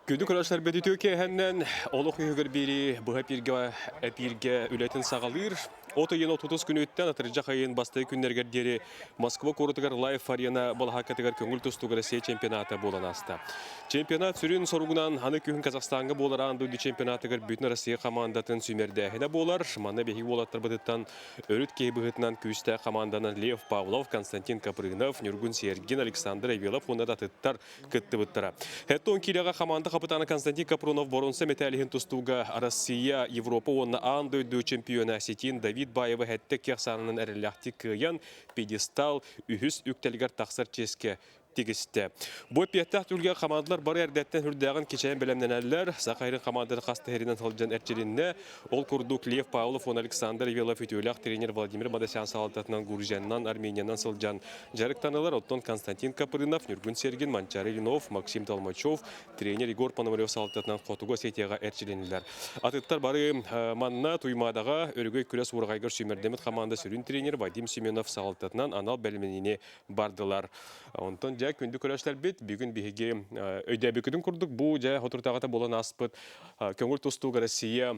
Күндік ұрашар бәдетеу кәйхәннен олық үйігір бері бұға әпірге үлетін сағалыр. Отайын 30 күн өттен атыржа қайын бастай күннергердері Москва қорытығар лайф арена балға кәтігер көңіл тұстуғы Россия чемпионаты болан асты. Чемпионат сүрін сорғынан аны күйін Қазақстанға болар андуды чемпионатығыр бүтін Россия командатын сүмерді әхіне болар. Манна бейгі болаттыр бұдыттан өріт кей бұғытынан күйісті команданын Лев Павлов, Константин Капрынов, Нюргун Сергин, Александр Эвелов, онада тұттар күтті бұттыра. Әттон киряға команда капитаны Константин Капрунов боронса металлихин тустуга Россия, Европа, онна андойду чемпиона сетин Давид Баева хәттек яқсанының әріліқті күйен педестал үхіс үктелгер тақсыр ческе тегісті. Бұл пияттақ түрге командалар бары әрдеттен үрдәғын кечайын білімнен әлілер. Сақайрын команданы қастығырынан ғылжан әрчерінне ол күрдік Лев Павлов, он Александр Евелов өтеуліқ тренер Владимир Мадасян салататынан Гуржаннан, Армениян сылжан жарықтанылар. Оттон Константин Капрынов, Нюргун Сергин, Манчар Ильинов, Максим Толмачев, тренер Игорь Пономарев салататынан қотуға сетеға әрчерінілер. Атыттар бары манна туймадаға өргөй күрес урғайгыр сүймердемет команда сүрін тренер Вадим Семенов салататынан анал бәліменіне бардылар. Онтон күнді көрәштер бет, бүгін бігі өйді бүкідің күрдік. Бұл жа отыртағата болан аспыт көңіл тұстуға Россия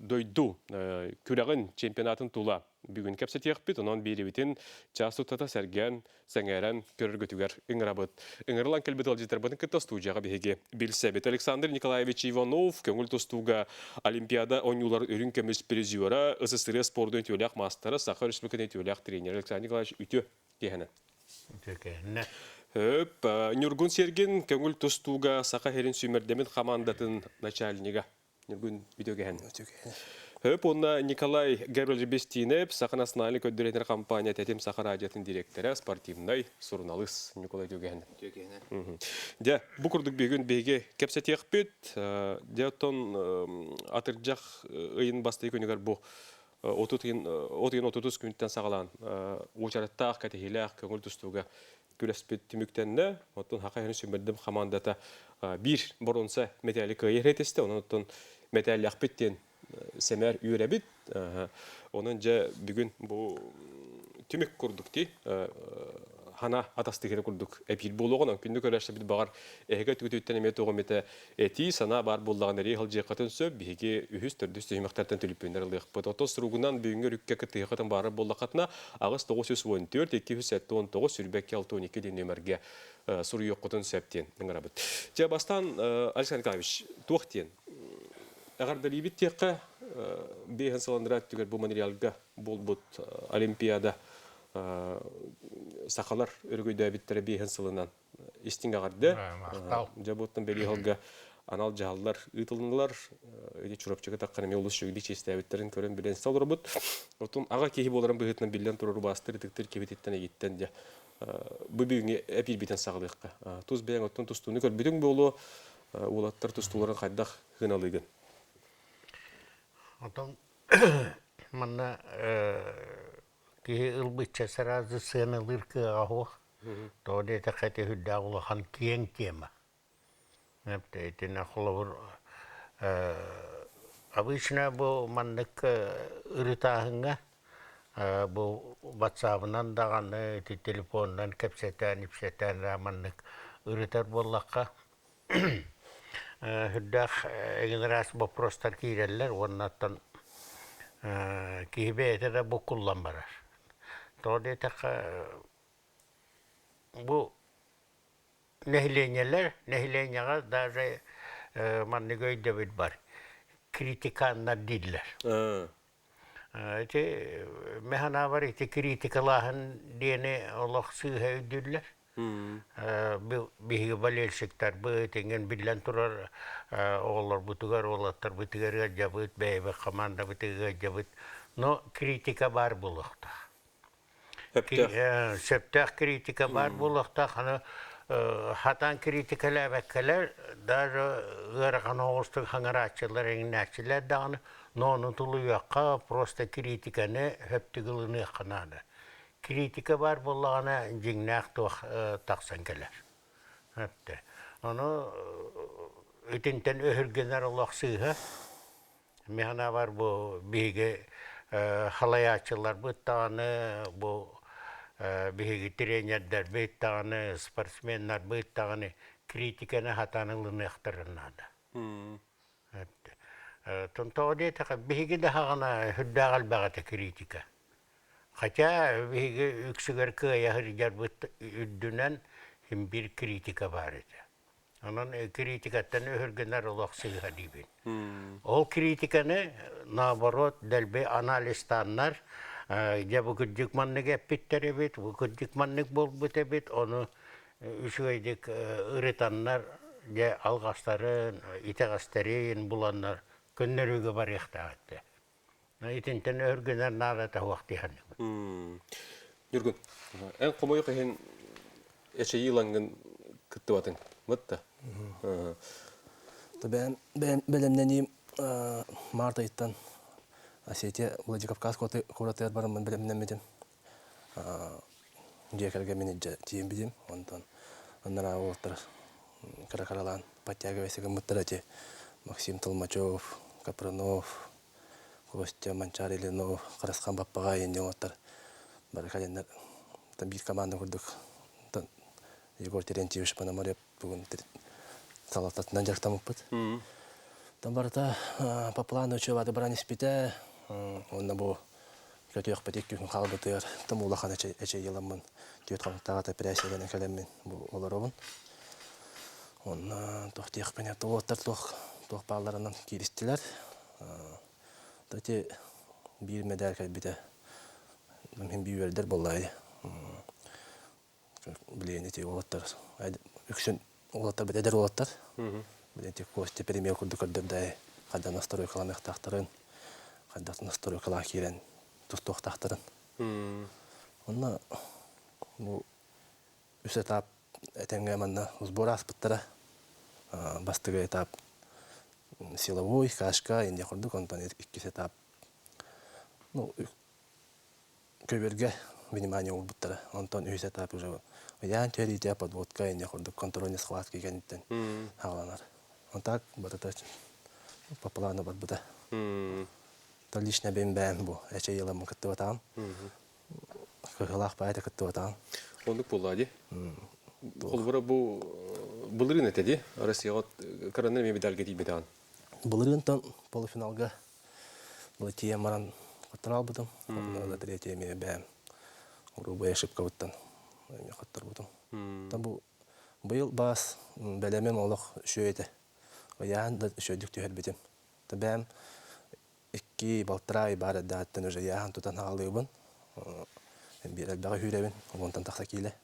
дойду күрәғін чемпионатын тула. Бүгін кәпсі теғіп бет, онан бері бетін час тұттата сәрген, сәңәрен көрір көтігер үңірабыт. Үңірлан кәлбет алжетер бұдың күтті студияға бігі білсе бет. Александр Николаевич Иванов көңіл тұстуға Олимпиада ойнулар үрін көміс призиора, СССР спордың түйеліғ мастары, Сақыр Республиканы түйеліғ тренер Александр Николаевич үті кехені. Нюргун Сергин көңіл тұстуға Сақа херін сүймердемін командатын начальнига. Нюргун видео кехені. Онна Николай Гербель-Бестинеп, Сақа национальный көддіретер компания тәтем Сақа радиотын директоры, спортивный сұрыналыс Николай Дюгені. Де, бұл күрдік бегін беге кәпсі теғіп бет, де оттон атыржақ ұйын басты екөнігер бұл 30 күнттен сағалан очараттақ кәтехиләқ көңіл тұстуға күләспет түміктенне, оттон хақа хәрін сөмірдім командата бір бұрынса металлі көйер етесті, оттон металлі ақпеттен сәмәр үйрәбіт. Оның жа бүгін бұл түмік күрдік дей, хана атастығыры күрдік әпіл болуғынан күнді көрәшті біт бағар әйгі түгітеттен әмет оғы меті әті сана бар болдағын әрей ғыл жеқатын сөп, бігі үхіз түрді стүймақтардан түліппендер ұлық бұд. Отос тұруғынан бүгінгі рүкке күттіғатын бары болдақатына ағыз 914-219 сүрбәкке 612 ден өмірге сұры еққытын сөптен ұңырабыд. Жа бастан Александр Николаевич, туақтен Әғарда лебет теққа бейхін саландырат түгер бұл материалға бол бұд Олимпиада сақалар өргөйді әбеттері бейхін салынан естің ағарды. Жаботтың бәлі ғалға анал жағалылар ұйтылынылар, өйде чұрапчығы таққанымен олыс жөгді честі әбеттерін көрін білен салыр бұд. Отын аға кейі боларын бұғытынан білден тұрыр бастыр, тіктір кебететтен әгеттен де бұл бүйіңе әпел бетен сағылыққа. Тұз бәйін оттың тұстуыны көр бүтін болу, олаттар тұстуларын қайдақ ғыналығын. Отон манна ки ылбытча сразу сына лыркы ахо то де такати хүдда улахан киен кема напте этина холовор обычно бу маннык ырытахынга бу WhatsApp-нан даган телефоннан кепсетен ипсетен маннык ырытар боллакка Хүддәқ егін рас бопростар кейрелер, оннаттан кейбе әтеді бұл құллан барар. Тоғды етіқ бұл нәхіленелер, даже манны көйді бүд бар. Критиканнар дейділер. Механа бар, критикалағын дені олық сүйе өйділер. Биһиги болельщиктар бытыңын билен турар оғылар бутугар олаттар бутугарға жабыт бәйбі команда бутугарға жабыт но критика бар болуқта сөптәқ критика бар болуқта хатан критикалар бәккелер даже ғырған оғыстың хаңарачылар әңінәчілер дағаны но оны тұлуяққа просто критиканы хөптігіліні қанады Критика бар болағына жеңнәқ тақсан кәлер. Оны өтінтен өхіргенер олақ сыйға. Механа бар бұл бейге халаячылар бұттағаны, бұл биһиги тренердер бейттағаны, спортсменнар бейттағаны критиканы хатанылыны ахтарыннада. Тонтоодей тақа биһиги дахагана хүддаагал багата критика. Хотя биһиги үксүгер кыаяхыр жарбыт үддүнен хим бир критика бар эти. Онон критикаттан өһөргөнөр олоксыга дибин. Ол критиканы наоборот дәлбе анализтаннар я бу күддик маннык эппиттер бит, бу күддик маннык болбут бит, оны үшөйдик ырытаннар я алгастарын, итегастерин буланнар көннөрүгө бар яктаатты. Итинтен өргөнөр нарата вакытыхан. Нүргүн. Эн комой кыйын эче йылангын кыттыбатын. Мытта. Ben bilimleniyim Mart ayından Asiyete Vladikavkaz kuratör barımın bilimlenmedim. Jekerge menedje tiyim bidim ondan. Onlara otur Karakaralan Patyagovesega Mutrati Максим Толмачев, Капранов, Костя Манчарилинов, Карасхан Баппага енді отыр. Бар календар там бир команда курдук. Егор Терентьевич Пономарев бүгін салататынан жактамыппыт. Там барыта по плану чөбады бран испите, онна бу көтөк петек күн калбытыр. Там улахан эче йыламын. Төт калыктагы операцияден келемин бу олоробун. Онна тохтык пене тоотар тох балларынан киристилер. Тати бир медаль кайбите. Мен бийвердер боллай. Билени те олоттар. Үксүн олоттар бедер олоттар. Билети кости премьер курдук көрдөмдай. Када настрой кыламак тактарын. Када настрой кыла кирен тустук тактарын. Онна бу үс этап этенге манна сбор аспыттара. Бастыгы этап силовой, кашка, инде курдук онтон икки этап. Ну, көбөргө внимание улбуттара. Онтон үс этап уже ян терите подводка инде курдук контрольный схватки кенттен хааланар. Он так барыта по плану барбыта. То лично бем бу эче йыламын кытты батам. Кыгылак байта кытты батам. Ондук буллади. Холбора бу булырын этеди. Россияга коронавирус медальге тийбетан. Булырынтан полуфиналга Латия маран кыттырал бутум. Онда третье ме бем. Грубая ошибка буттан. Эме кыттыр бутум. Там бу быйыл бас белемем олох шөйте. Ян да шөйдүк төһөр битим. Табам икки балтрай бар даттан уже ян тутан алыбын. Бир албага хүребин. Онтан такса киле.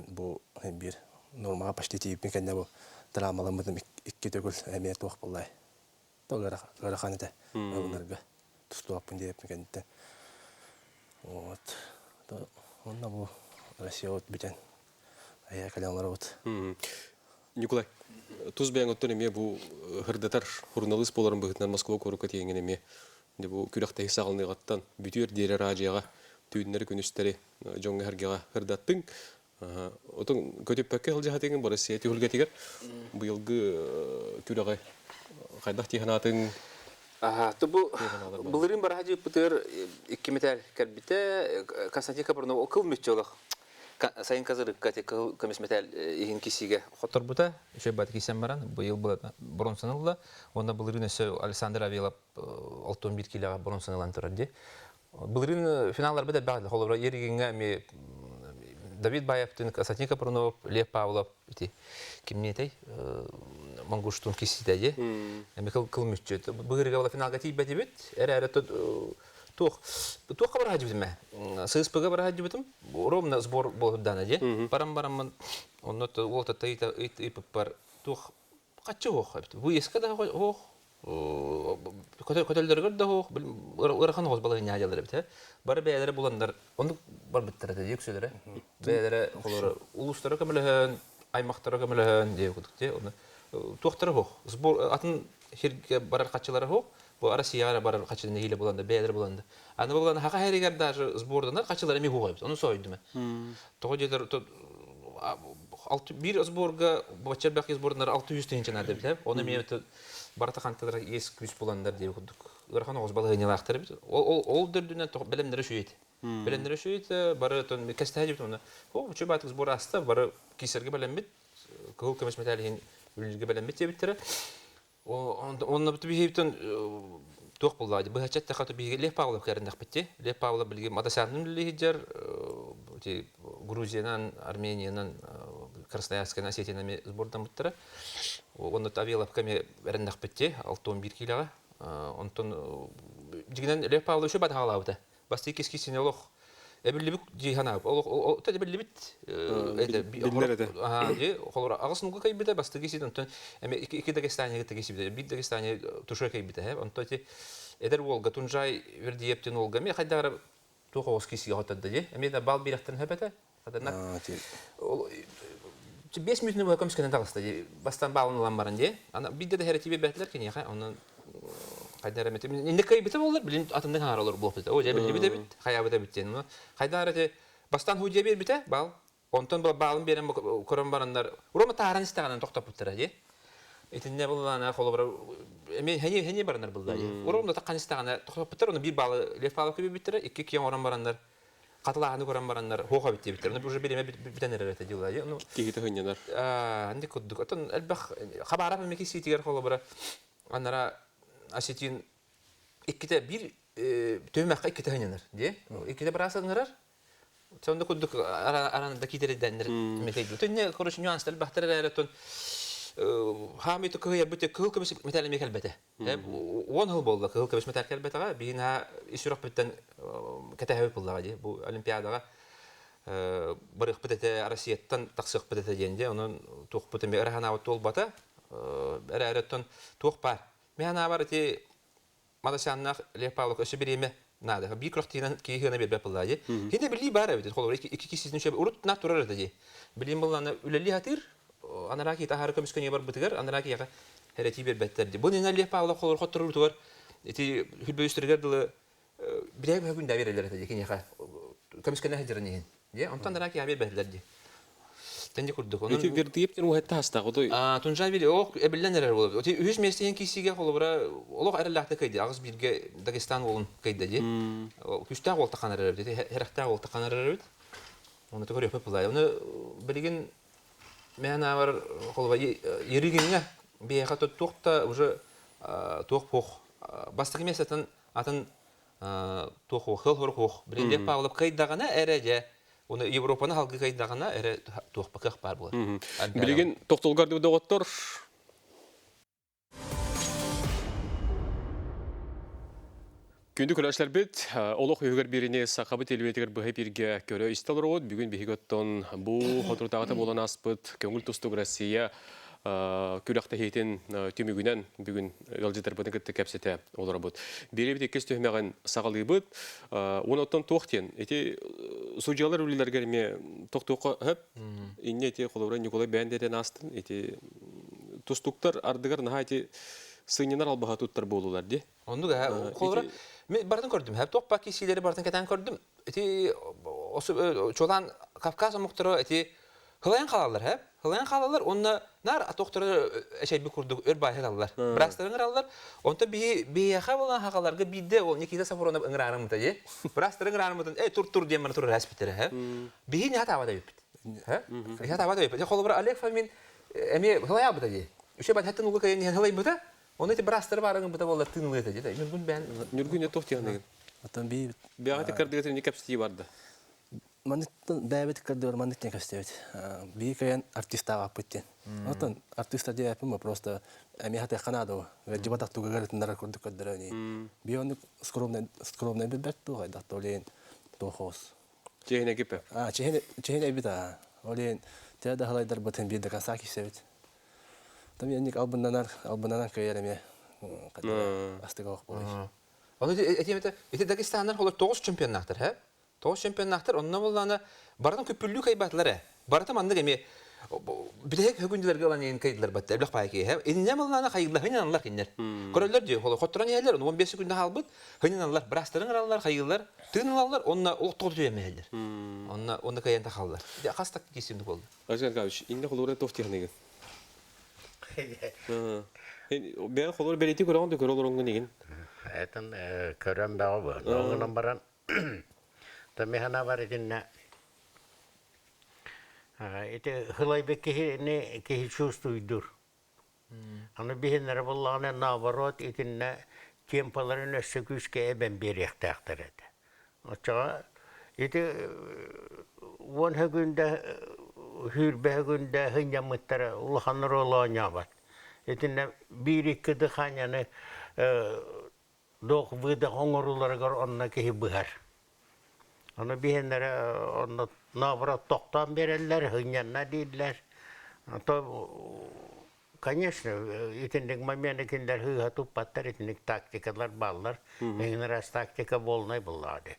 Бу бир нормага почти тип мекенде бу драмаламдым икки төгүл эме тох боллай. Тогара гараханете өнөргө тустуап деп мекенде. Вот. То онна бу Россия от битен. Ая калянлар вот. Николай, туз бен оттон эме бу хырдатар журналист боларын быгытнан Москва корука тиеңген эме. Бу күрәктәй сагылныгаттан бүтүр дире радиога түйүннәр күнүстәре жоңга хәргәгә хырдаттың. Отон көтөппәккә хылҗа хатыгын бар Россия төгөлгә тигәр. Бу елгы күрәгә кайдак тиханатын. То булырын бар хаҗи путер 2 метр кәрбите Константин Капранов окыл мөчөлөк. Сайын казырык кате комисс метал иген кисиге хотор бута. Еще бат кисем баран. Бу ел була бронз саналла. Онда булырын өсө Александр Авилов 61 килога бронз саналан турды. Булырын финаллар беде барды. Холора еригенге ми Давид Баевтин, Константин Капранов, Лев Павлов ити. Кимнетей Мангуштун кисидеди. Михаил Кылмыччы. Булырга була финалга тийбеди бит. Эре Тух хабар хаҗи битме. ССПга бар хаҗи битем. Ровно сбор был данади. Барам он это вот это и пар тух качы хох. Бу ескада хох. Котелдер да хох. Ырхан хос бала не хаҗалар бит. Бар бәйләре буландар. Оны бар биттер дә юксөләре. Бәйләре холор улуштары кемләһен, аймактары кемләһен дип күтте. Оны тухтары хох. Сбор атын хирге барар качылары хох. Бу Россияга барар качылны хиле буланда, бәйләре буланда. Аны булган хака хәригәр даже сбордан качылары ми хугайбыз. Аны сойдымы. Тогыдыр бир сборга Бачарбак сбордан 600 тенченар дип билем. Оны мен барата кантадыр эс күз буландар дип күдүк. Ырхан оз балыгы не лактыр бит. Ол дөрдүнөн белемдер шүйет. Белемдер шүйет бары тон кастаҗи бит оны. О, чөбат сбор аста бары кисерге белем бит. кыл көмес металлин үлге белән бите биттер. Онны бит бихептен тох булды. Бу хачат та хаты биге Лев Павлов кәрендәк битте. Лев Павлов билге Мадасянның лидер Грузиянан, Армениянан, Красноярскан, Осетиянан сбордан биттер. Онны Тавилов кеме берендәк битте 61 килога. Онтон дигән Лев Павлов шу бат халабыта. Басты кискисин олох. Эбилибик жиханап. Ол та эбилибит. Холора агысынга кайбыта басты кисин онтон эме iki Дагестанга тегесибиде. Бит Дагестане туша кайбыта. Онтон те эдер Волга Тунжай вердиептен Волга ме хайдагар тухос кисиге хатады де. Эме да бал бирактан хабата. Хадана. 5 минутны бу комскенен тагысты. Бастан балын ламбарын де. Ана бидде де хәрәтибе бәтләр кене. Оннан Хайдар эмет. Инде кайбыта булар, билин атымдан харалар булып бит. О, жабил бит бит. Хаябыта биттен. Хайдар эте бастан хуҗа бер бите, бал. Онтон балын берем көрөн барандар. Урома тааран истаган токтоп биттер, ди. Этинне булгана холобра. Эме хәне барандар булды, ди. Уромда таккан истаган токтоп биттер, оны бир балы лефалык кебе биттер, 2 киң оран барандар. Катлаганы көрөн барандар, хога битте биттер. Уну уже береме битенер эте дилар, ди. Ну, кигите хыннар. Анде коддук. Отон элбах хабарап меки ситигер холобра. Анара Осетин икките бир төмәккә икките хәнәләр, ди. Икките барасыңнар. Сонда кудык аранда китердәндер метәйдә. Төнне корыш нюанслар бахтыралар тон хамит кыя бите кыл кемес металл мекәл бете. Он хыл булды кыл кемес металл кәл бетега бина ишрак биттен кәтәһәб булдыга ди. Бу олимпиадага бер хпетә Россиятан тақсык бетә дигәндә, аны тук бутын бер хана тол бата. Әрәттен тук бар. Мен бар эти Мадасяннах Лев Павлов өсө биреме надо. Би крохтинан кийгене бер бапылады. Хинде били бар бит. Холор 2 кисисин шөб урут на турар ди. Билим булганы үлели хатыр. Анараки тахар көмскене бар битгер. Анараки яга хәрети бер беттер ди. Бу нина Лев Павлов холор хоттырыр тур. Эти хүлбөйстергер диле бирәк бүгүндә берелер ди. Кинеха көмскене хәҗерне. Ди. Онтан анараки ябер берләр ди. Тенде курдук. Эти вердиептен у хәтта хаста готой. Тунжай били ок эбелленер булып. Оти 100 местен кисиге холобра олог әрәлләхтә кайды. Агыз бирге Дагестан улын кайды ди. Күстә гол таканар ди. Хәрәхтә гол таканар ди. Оны төгөр япып булай. Оны билген мен авар холба еригенгә бияга тотта уже тохпох. Бастык месетен атын тохох хылхох. Билде Павлов кайдагана әрәҗә. Оны Европаны халкы кайдагана эре тохпаках бар булар. Билеген токтолгар дип доготтор. Күндү көрәшләр бит, олох үйгөр бирине сахабы телевизор бу хепирге көрө исталрод. Бүгүн биготтон бу хотуртагата болан аспыт көңүл тустук Россия күрәхтә хейтен төмүгүнән бүгүн ялжытыр бутын китте кепсете олар бут. Беребит икес төһмәгән сагалый бут. Онотон тохтен. Эти судьялар үлеләргә ме тохтока хәп. Инне эти холора Николай Бәндәдән астын. Эти тустуктар ардыгар нахати сыйнынар албаха туттар булулар ди. Ондуга холора мен бардын көрдүм. Хәп тох пакисиләре бардын кетән көрдүм. Эти чолан Кавказ муктыры эти хылаян калалар хәп. Хылаян калалар, онна нар атоктыры эшәй бик курдук өр байхалалар. Брастырын алалар. Онта бияха булган хагаларга бидде ол Никита Сафронов ыңрарым тәҗе. Брастырын ыңрарым тәҗе. Тур дигән тур распитер хәп. Бии не хата бит. Хәп? Хата бада бит. Холобра Олег Фомин эме хылая бит тәҗе. Үше бат хәттен улы кайын хылай бит. Оны те брастыр барыгын бит болар тынулы тәҗе. Нургун бән. Нургун тохтяны. Атан би Бягаты кырдыгы не кепсти барды. Манеттен бәбет кырдыр манеттен кастет. Би каян артистага пыттен. Атан артиста дип мы просто эми хата канадо. Жибатак тугагартындар көрдүк кадырани. Би оны скромный бебет тугай да толен тохос. Чехне кепе. Чехне бита. Олен теда халайдар бутен би да касаки севет. Там я ник албананар каяраме. Астыга ок болой. Оны эти Дагестаннар холор 9 чемпионнактар, хә? 9 чемпионнактар, онна булганы бардын көпүллүк кайбатлары. Барды мандык эми бидек хөгүндүлөргө алан кайдылар батты. Эблек пайки, хә? Инне булганы кайдылар, хынанлар киндер. Көрөллөр ди, холор хоттуран ялер, 15 күндө халбыт, хынанлар, брастырын алалар, кайдылар, тыналалар, онна октоп жемелер. Онна каянда халлар. Ди кастак кесимди болду. Ажан гавиш, инде холора тофтягны. Ben холор белети көрөңдө көрөлөрөңгө деген. Этен көрөм бабы. Оңынан баран. Тамихана бар идинне. Это хлайбе кихи чувствуйдур. Аны бихеннер болланы наоборот итинне темпаларын өссөкүскө эбен беректактар эти. Очага ити вон хөгүндө хүрбе хөгүндө хынjamыттара улаханыр олаанябат. Итинне бир-iki дыханяны дох выда оңоруларыгар онна кихи быхар. Аны бихеннер онна наоборот токтан берелер, хынjanna дейдилер. Конечно, итиндик моментикиндер хыга туппаттар, итиндик тактикалар баллар. Эңин раз тактика болнай буллады.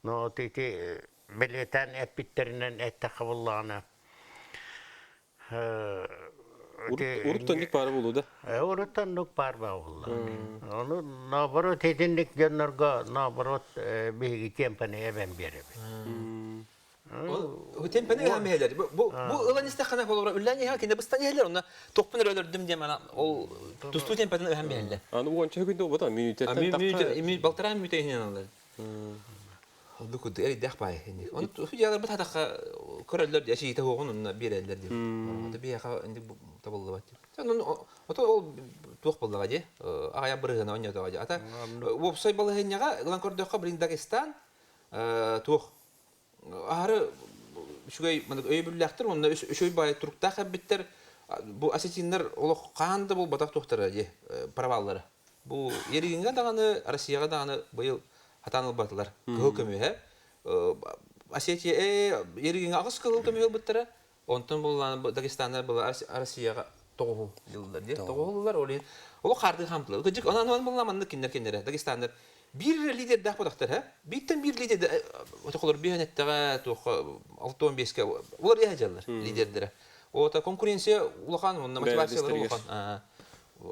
Но тити билетен эппиттеринен эттака булланы. Уруттандик бары болу да. Уруттандик бар булланы. Onu наоборот итиндик жаннарга наоборот биги темпаны эбен береби. Bu tempene hamleler. Bu ılan istekana olur. Ulan ya kinde bıstan yerler ona topun öldürdüm diye bana o tustu tempeden hamleler. Аны уонча хөгүндө бота минуттан Ими балтарам mütehinen alır. Oldu kudu eri dak bay hindi. Onu hücreler bu tadak körələr yaşayı toğun ona bererler diyor. Onda bir yaqa indi tabollu bat. Sen onu o toq boldaga di. Aya bırığına oynada gaja. Ata website balı henyaga lan kördökka bir Dagestan toq Ahırı şugay mana öybüllektir onda öşöy bay turukta habitler bu asetinler oluq qandı bu batak toxtara je paravalları. Bu yeriginge dağını Rusiyaga dağını bıyıl hatanıl batılar. Kökömü he. Asetiye yeriginge ağız kökömü bittere. Ondan bulan Dagestanlar bu Rusiyaga toğu yıllar diye. Toğullar olin. Olu qardı hamtlı. Gıcık onan bulanmandı kinler Dagestanlar bir lider daha podaktar ha. Bitten bir lider otoqlar bihanetteğe toq 6-15'ke ular yahajallar liderlere. O ta konkurensiya ulaqan onda motivasiyalar ulaqan.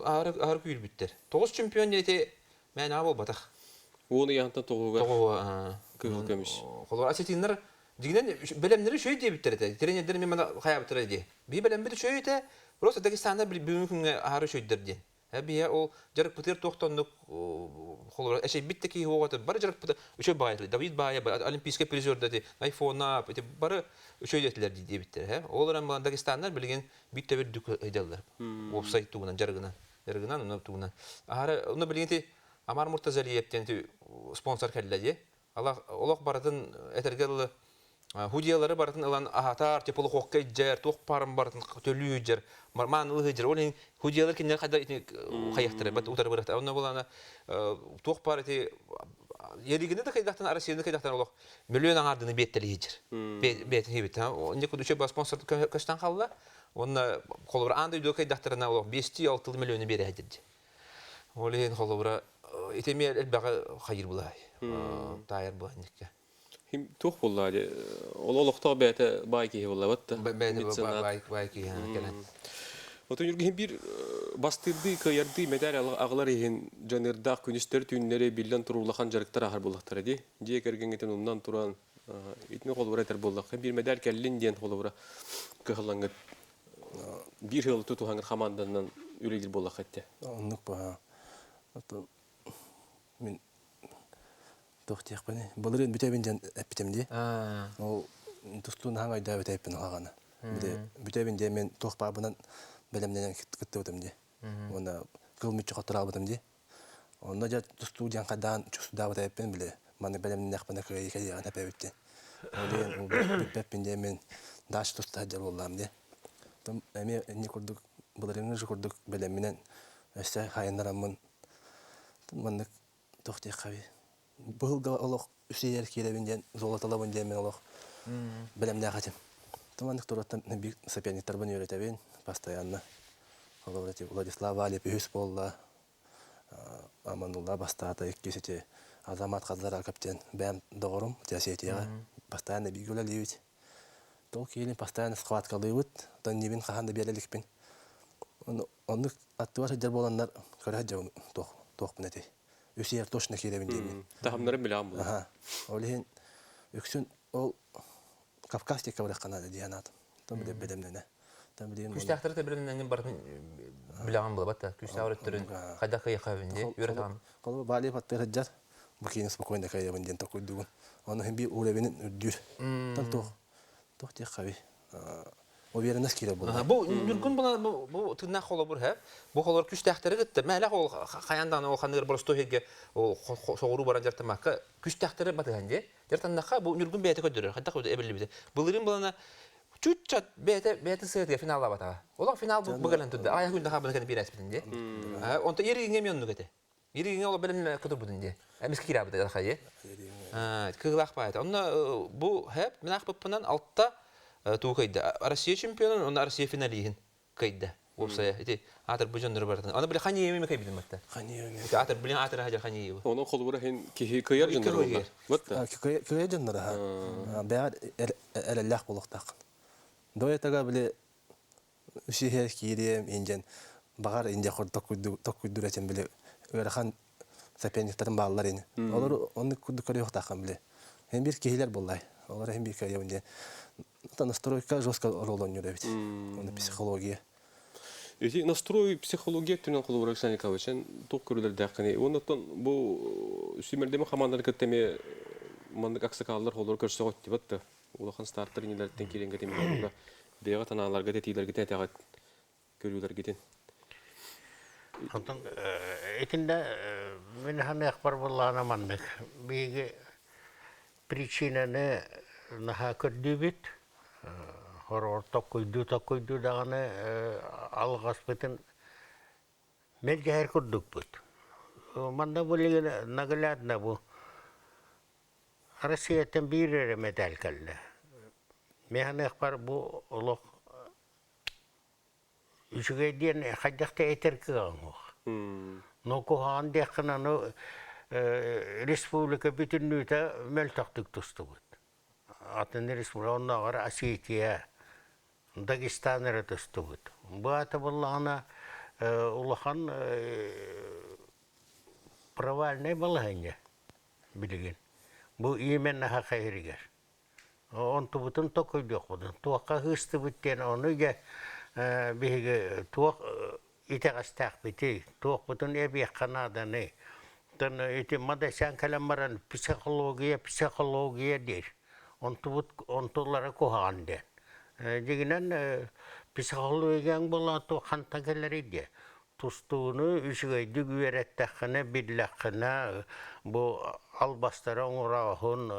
Ağır küyül bitter. 9 çempion ete мәна бол батақ. Оны янтан тоғуға көміш. Қолар асетинлер дегенен білімдері шөй де біттер еді. Тренерлер мен мана қая біттер еді. Би білімдері шөй еді. Просто Дагестанда бір күнге ары шөйдерден. Бия ол жарық бітер тоқтандық қолар әшей бітті кей оғаты. Бары жарық бітер үшөй байытылы. Давид Бая, олимпийский призер деді. Айфона, бары үшөй детілер де біттер. Олар әмі Дагестандар білген бітті бір дүк өйделдер. Офсайт туғынан, жарығынан, оны туғынан. Оны білгенде Амар Муртазалиевтен спонсор кәлләде. Олақ баратын әтергелі худиялары баратын алан ахатар, тепулы хоққай жер, тоқ парым баратын төлі жер, марманылы жер. Олен худиялар кеннер қайда қаяқтыры, бәт ұтары бұрақта. Онна болана тоқ пар әте ерігінде де қайдақтан, Арасияны қайдақтан олақ миллион аңардыны беттелі жер. Беттен хебет. Онде күдіші ба спонсор көштан қалыла. Онна қолыбыр аңды үйді қайдақтарына олақ 5-6 миллионы бері әдірді. Олен қолыбыра итеме элбага хайыр булай. Тайыр бу никке. Хим тух буллады. Ол олоқта бәте байки буллабатты. Байки келен. Отон юрген бир бастырды, кыярды медаль агылар еген жанырдак күнүстөр түннери билден турулахан жарыктар ахар булактар эди. Же кергенген ондан туран итне колбура этер булдак. Бир медаль келлин ден колбура кыхлангыт. Бир жыл тутуган команданан үрегил булак этти. Оннук ба. Мен тоқтиях бәне. Бұлырын бүтәбін жан әппітемде. Ол тұстуын хаң айда бүтәбін алағаны. Бүтәбін де мен тоқ бабынан бәлемден күтті өтімде. Оны қылмытшы қаттыр албытымде. Оны жа тұстуы жан қадан чүсуда бүтәбін біле. Маны бәлемден әқпіна кәйіған әпәбітті. Олен бүтәбін де мен даш тұста жал болламде. Әме не көрдік, бұлырыңы жы көрдік бәлемінен әсі хайындарамын. Мандык тоқтиях қаби. Бұлға олық үсейер келебінден, золоталабынден мен олық білімде қатым. Тумандық тұраттан бик соперниктар бұны өретебен, постоянно. Владислав Алип үйіс болла, Аманулла бастата, еккесете Азамат Қазлара каптен бәм доғырым, тәсетеға, постоянно бигілі лейвіт. Тол кейлін постоянно схватка лейвіт, тон небін қағанды берелікпен. Онды аттывар жер боландар көрәт жауын тоқпын әтей. Үсейер тошына келебін деймін. Тахамнарын біле амбыл. Олеген үксін ол Кавказтекка бұрақ қанады дейанатым. Тон біле білемдені. Күшті ақтыры да білімден барын білеған бұл бәтті. Күшті ауыреттірін қайда қайыққа өбінде үйретіған. Қолы бали паттыр жар. Бұл кейін спокойно қайдабын ден тоқойдығын. Оны хем бір өлебенін үрдір. Тон тоқ тек қаби. уверенность кире булар. Бу нүргүн бу тынна холо бур хәп. Бу холор күч тәхтәре гитте. Мәлә хол хаяндан ол ханыр просто һеге соғыру баран жартамакка күч тәхтәре батганде. Жартаннакка бу нүргүн бәйте көдөрөр. Хәтта көдө эбелли бизе. Булырын булана чуть-чуть бәйте сыйрга финалга бата. Олар финал бу бугалан турды. Ая күндә хабын кен бирәс битенде. Онта иригиңе менну кете. Иригиңе ол белән көтөр будынде. Әмис кирә бит хәйе. Кыглак байт. Онна бу хәп менә хәппеннән алтта тугайда. Россия чемпионы, он Россия финалиһин кайда. Олсая, эти атыр бүҗәннәр бар. Аны белән хани еме кай бидем матта. Хани еме. Атыр белән атыр хаҗар хани еме. Оның қолы хен кихи кыяр жындар. Вот та. Кыя жындар ха. Бәгәр әлләх булыктак. Доятага биле үсиһә кирем инҗен багар инҗә хортак күдүрәтен биле. Өрхан сапенниктәрен баллар ине. Алар аны күдүкәр юктакан биле. Һәм бир киһиләр буллай. Алар һәм бир кәйәвендә. Это настройка жестко ролон юревит. Он психология. Эти настрой психология төнен кылу Александр Николаевич, ток көрүлөр дәкъни. Ондан бу симердеме командар кеттеме мандык аксакаллар холор көрсөгөт дип атты. Улахан стартер ниләрдән килгәнгә тимәгәндә бега таналарга тетиләргә тәтәгәт көрүлөр гитен. Онтон этинде мен ханы ахбар буллана мандык. Биге причинаны наха көрдүбит. Хорор токойду даганы алгас битен мелгәр көрдүк бит. Манда булыгы наглядна бу. Россиятен бир медаль келди. Механы ахбар бу улук үчүгеден хаҗакта этеркегән. Но кохан дәхнаны республика бүтүнүтә мөлтактык тусту бит. Атыны республика гара Осетия, Дагестан тусту бит. Бу ата булгана улахан провальный булганга билген. Бу именно хакайригер. Он тубутун токойдок будан. Туакка хысты биттен онуга биге туак итегастак бити. Туак бутун эби канаданы. Тан эти мадасан каламаран психология дер. Он тубут он толлары коханде. Дигинен психологияң була то хантагелериде. Тустууну үчүгөй дүгүреттәхне билләхне бу албастары оңраһын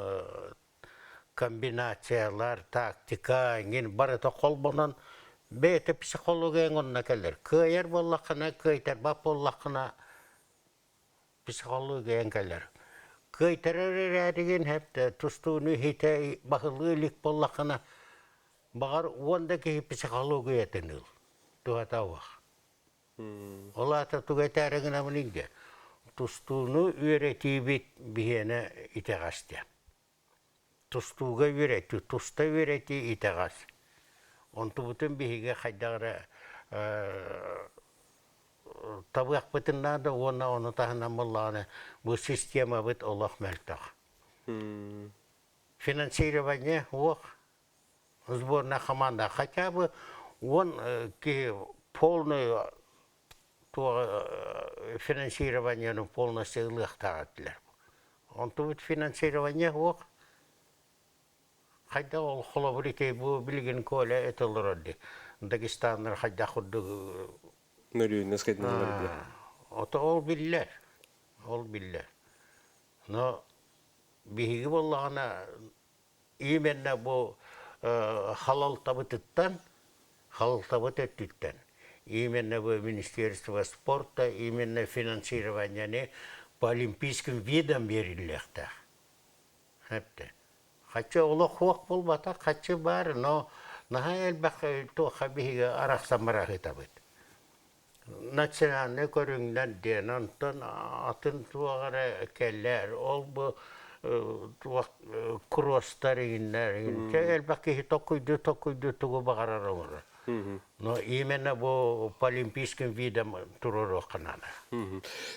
комбинациялар, тактика, ген барыта колбонан бете психологияң онна келер. Кыйер боллакына, кыйтар бап боллакына психологияң келер. Кыйтарыр деген хепте тустууну хите бахылылык боллакына багар ондагы психология тенил. Туатава. Олата тугайтарыгына мынинге. Тустууну үйрөтүбүт бихене итегасте. Тустууга үйрөтү, туста үйрөтү итегас. Онту бутун бихиге хайдагыра табык бытынна да оны тахынан болланы бу система бит Аллах мөлтөх. Финансирование ох сборная команда хотя бы он полный финансирование полностью лыхтагатлар. Он тут финансирование ох. Хайда ол холобрите бу билген коля этелроди. Дагестаннар хайда худду Нөрү наскайдын. Ото ол биллер. Ол биллер. Но биги боллагана именно бу халал табыттан именно в Министерство спорта, именно финансирование по олимпийским видам бериллекте. Хотя олох хуак болбата, хотя бар, но нахай элбак то хабига арахсамарахы табыт. Национальный көрүңден ден антон атын туагара келлер, ол бу кросстариннер, элбак токуйду тугу багарар. Но именно по олимпийским видам турурок канана.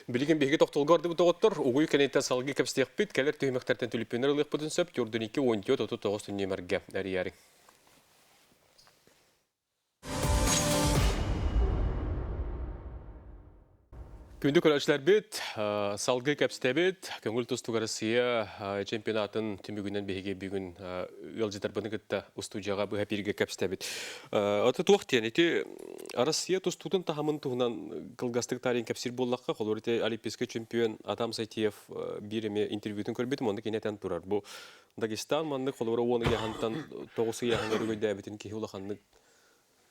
Билген беге токтолгор деп тоготтор, угуй кенеттен салгы кепстек бит, келер төймөктөрдөн түлүппенер ылык бүтүн сөп, журдун 2-14-39 нөмерге әрияри. Күнді көрәшілер бет, салғы кәпсті бет, көңіл тұстық Россия чемпионатын түмігінен бейге бүгін өлжетар бұны күтті ұстудияға бұға берге кәпсті бет. Аты туақтен, Россия тұстудың тағамын тұғынан қылғастық тарин кәпсір боллаққа, қолыр олимпийский чемпион Атам Сайтиев береме интервьютын көрбетім, онды кенетен тұрар. Бұл Дагестан манды қолыр оны яғантан тоғысы яғын өрігөйді әбетін кей ұлақанды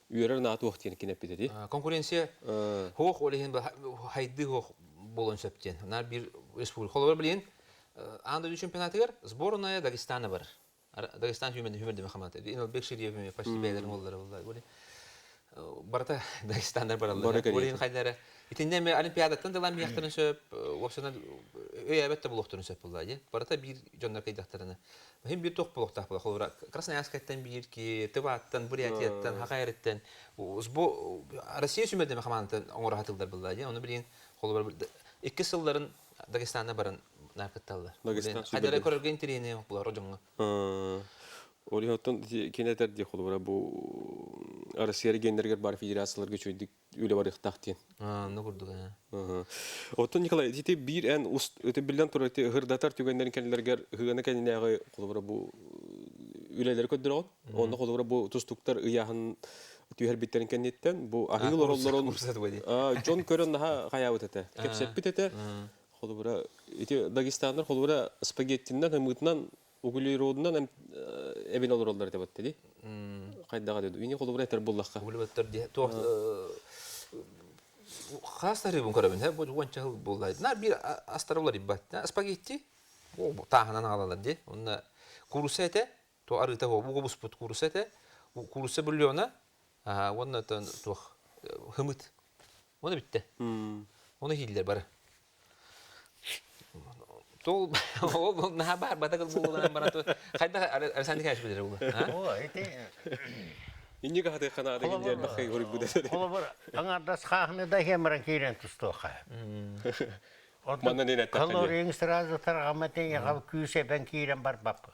үйерер нааты уақытен кенеп бетеді. Конкуренция хоқ олеген хайды хоқ болын сөптен. Нар бір республика қолы бар білген. Анда үш чемпионатығар сборная Дагестана бар. Дагестан хүмерді мехаматы. Бек Шерьевіме почти бәйлерін олдары. Барата Дагестандар баралар. Олеген қайдары. Итінден мен олимпиадаттан дылан мияқтарын сөп, опсынан өй әбетті бұлықтырын сөп болды. Барата бір жондар қайдақтарыны. Hem bir toq buluqtaq bulaq olur. Krasnoyarsk'tan bir ki, Tıvat'tan, Buryatiyat'tan, Haqayret'ten. Bu Россия sümedeme xamanatın oңora hatılдар buldı. Onu bilin, qolu var. 2 yılların Dagestanda baran narkıttallar. Haydara körergen tereni bular rojonga. Oli hoton keneter diye qolu var. Bu Россия genderger bar federatsiyalar göçüydük. Öyle var ixtaqtien. Ne kurduk ha. Oton Nikolay, dite bir en öte bilden sonra hırdatar tügenlerin kendilerger hığına kendine qolu var bu üleleri ködürüyor. Onda qolu var bu tustuklar ıyahın tüher bitlerin kennetten bu ahil orolların John Körön daha qayawıt ete. Kepsep bit ete. Qolu var ite Dagestanlar qolu var spagettinden hımıtından ugulirodundan hem ebin olurlar debat dedi. Qaydaga dedi. Ini qolu var eter bullaqqa. Ugulibatlar diye toq Xastarı bun körəbin. Hə bu wançal bullaydı. Nar bir astarlar ibbat. Spagetti. O tahanan alalar de. Onda kurusete to arıta bu busput kurusete. Kuruse bulyona. Onda to hımıt. Onu bitti. Onu hiller bara. To o ne haber batakıl buldular bana to. Qayda arasandi kaç bilir bu. O ite İnni qahtı qana da gider baxay görüp bu dedi. Ola var. Аңарда схахны да хемран кирен тустоха. Манна не нәттә. Калорияң сразу таргаматен ягап күсе бен кирен бар бап.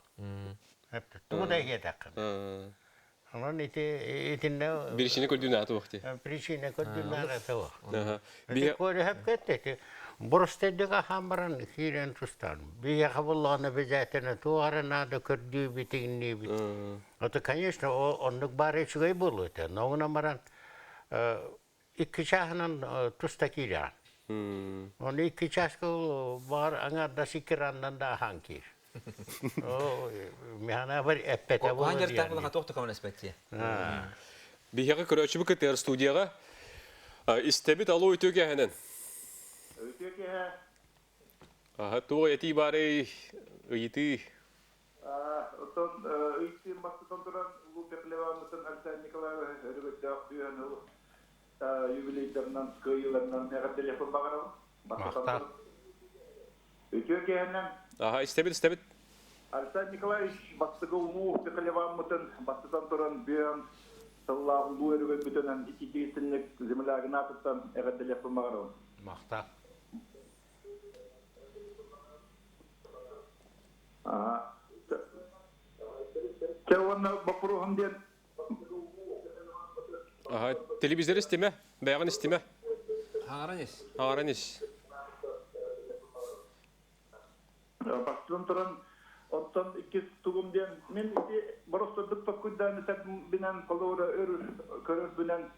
Хәпте. Туда ятакын. Анан итинне Birişini gördüğünü atı vaxtı. причина көдүнәгә тоо. Bir Көре хәп кетте. Бурстедәгә хамран кирен тустан. Бия кабулланы безәтенә туарына да көрдү битинне бит. Это, конечно, он бар чугай булу это, но он амаран iki çahının tustakiran. On iki çaskı var anga sikirandan da hankir. O mihana var epete bu. Hangi tarafta toqtu kaman aspekti. bir yağı köröçü bu keter studiyaga. İstebit alı ötüge henen. Ötüge ha. Aha tu eti bare iti. Oton ilk baştan duran bu tepelevamızın Altan Nikolay Rıbet Dağıyan jubileylerden, köylerden ne kadar telefon bakarım. Makta. Ötüge henen. Aha istebit. Altan Nikolay baştığı bu tepelevamızın baştan duran bir Sallahu bu Rıbet bütünen iki kesinlik zemlagına atıtan ne kadar telefon bakarım. Makta. Çavanna bapuruhum diyen Aha televizyon isteme, bayan isteme. Haranis. Haranis. Baştan turan ondan iki tugum diyen men iki barostaduk pakuddan tak binen kalora körür binen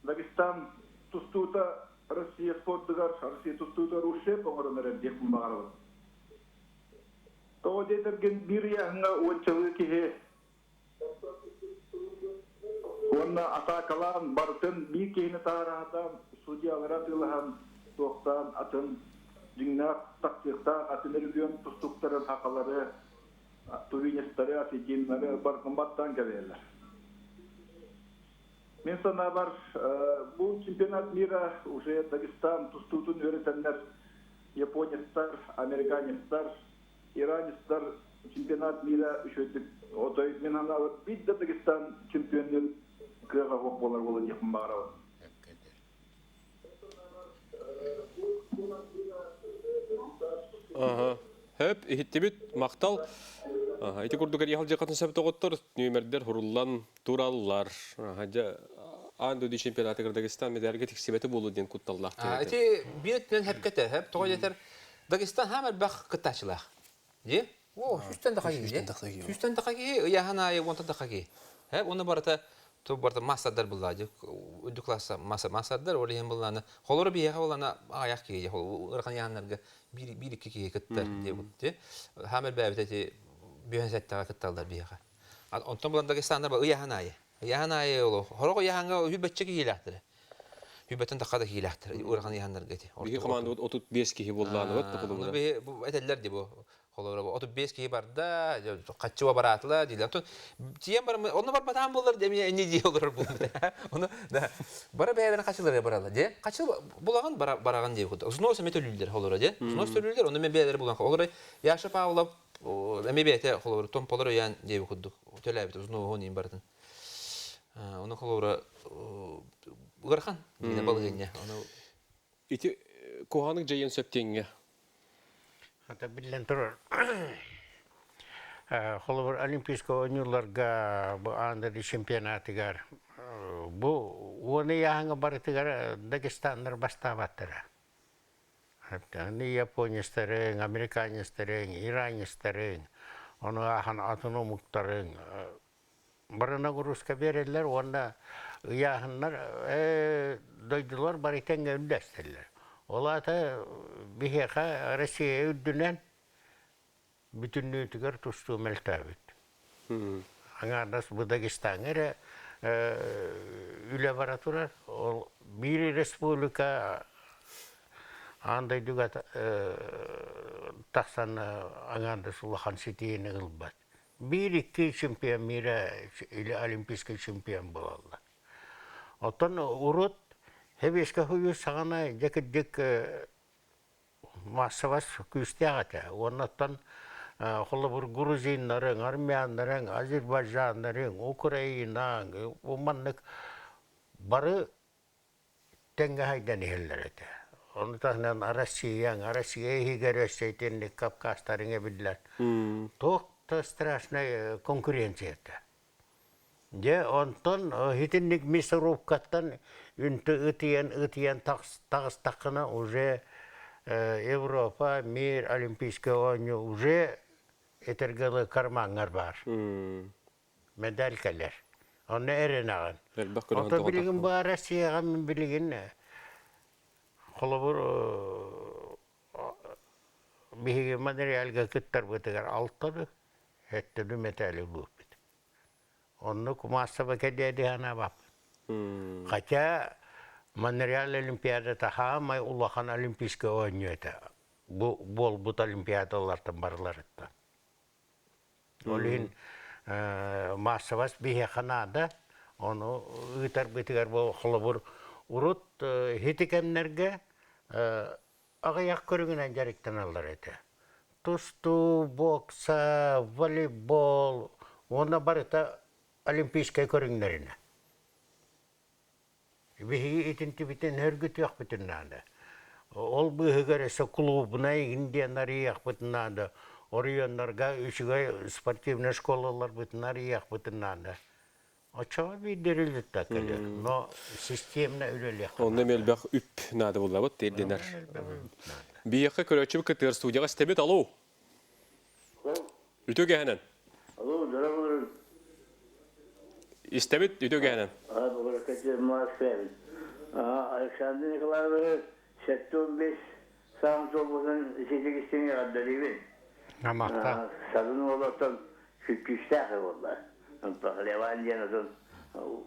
Dagestan tustuta Rusya sportdugar Rusya tustuta Rusya pomoranlar diye kumbarlar. To detergen bir yanga o çağı ki Ona atakalan bartın bir kehine tarahadan sudiyalara tılhan toqtan atın dinnak taktikta atın ergiyon tustukların hakaları tuvinistleri afikinleri barkımbattan gelirler. Men sana var bu çempionat mira уже Dagestan tustutun öğretenler Japonistler, Amerikanistler, İranistler çempionat mira şöyle o da men ana bir de Dagestan çempiyonluğu kıra hoplar olur yapım bara. Aha. Hep ihtibit maktal. Aha, iti kurdukar yahal jakatın sebep toqottor nümerder hurullan turallar. Aha, Анды чемпионаты Дагестан медальге тексибети болу ден кутталлах. Эти биеттен хепкете, хеп тоғадетер. Дагестан хамар бақ кыттачылақ. Де? О, сүстен дақаги. Сүстен дақаги, яхана айы онта дақаги. Оны барата, то барата массадар бұллады. Үді класса массадар, олайын бұлланы. Холоры бияға болана аяқ кейде, ұрқан яғанларға бір-екі кейе кыттар. Хамар бәбітеті бүйен сәттіға кытталдар бияға. Онтан бұлан Дагестандар бұл яхана айы. Яхана айы олу. Хорығы яханға хүбәтчі кейеләқтірі. Хүбәттен тақада кейеләқтірі, ұрқан яғанларға де. Биги команда 35 кихи болланы бат Оны бу этеллер ди бу. Холора 35 ки барда, каччыва баратла дилер. Тием бар, оны бар батан булар деме не ди олар бу. Оны да. Бара бәйләрне качылар баралар, де. Качыл булаган бараган ди худа. Узнос метөлүлдер холора, де. Узнос төлүлдер, оны мен бәйләр булган. Олар яшы паулап, эме бәйте холора том полор ян ди худук. Төләбит узнос хонин бардын. Оны холора Угархан, дине балгыня. Оны Ити коханык жайын сөптеңге. Ата билен турар. Холовар олимпийского ойнуларга бу андады чемпионатыгар. Бу оны яңа барытыгар Дагестандар бастабаттыра. Ни японистарың, американистарың, иранистарың, оны ахан автономуктарың. Барына грузка берелер, онда яғынлар дойдылар барытенге үндәстерлер. Олата бихеха Россия үддүнен бүтүннүтүгөр тустуу мелтабит. Аңардас бу Дагестангер үле бара турар. Ол бир республика андай дугат таксан аңардас улахан ситиени кылбат. Бир-2 чемпион мира или олимпийский чемпион болалар. Отон урут Хебешка хуйус сағана жекет-жек массавас күстеғаты. Оннаттан қолы бір грузинларын, армянларын, азербайжанларын, украинаң, оманлық бары тәңгі хайдан елдер еті. Оннаттан Россияң, Россия егер өстейтінлік Кавказтарыңа білділер. Тоқты страшный конкуренция еті. Де онтон хитинник мясорубкаттан үнті ытиян тағыстақына уже Европа, мир, олимпийский ойны уже етергілі кармаңар бар. Медалькалер. Оны әрін ағын. Оты білігін ба Россияға мен білігін қолы бір бігі материалға күттар бұтығар алтады, әттіді металі бұл. Onu kumasa kedi hana bap. Хотя Монреаль Олимпиадада хамай улахан олимпийский ойнойда. Бол бут олимпиадалардан барларыттан. Олин массавас бихе ханада, onu ытар битигер бол холобур урут хитикеннерге агаяк көрүнгөн жарыктан алдар эте. Тусту, бокса, волейбол, ona барыта олимпийская көрүнгөнөрүнө. Биги итинти битен өргүт як битиннада. Ол быгырысы клубуна индияндар як битиннада. Ориондарга үчүгө спортивный школалар битиннар як битиннада. Очоо бидерилди такеле. Но системна үлелек. Онда мелбак үп нады булабыт дединер. Бияққа көрөчү кытыр студияга стебет алуу. Үтөге ханан. Алло, здорово. İstemit ödögenen. Bu kaçır muhasebem. Alexander Nikolaevich 75 sağın solbuzun 8 kadar değil. Amakta. Sadın oğlatan küçükler var. Levan diyen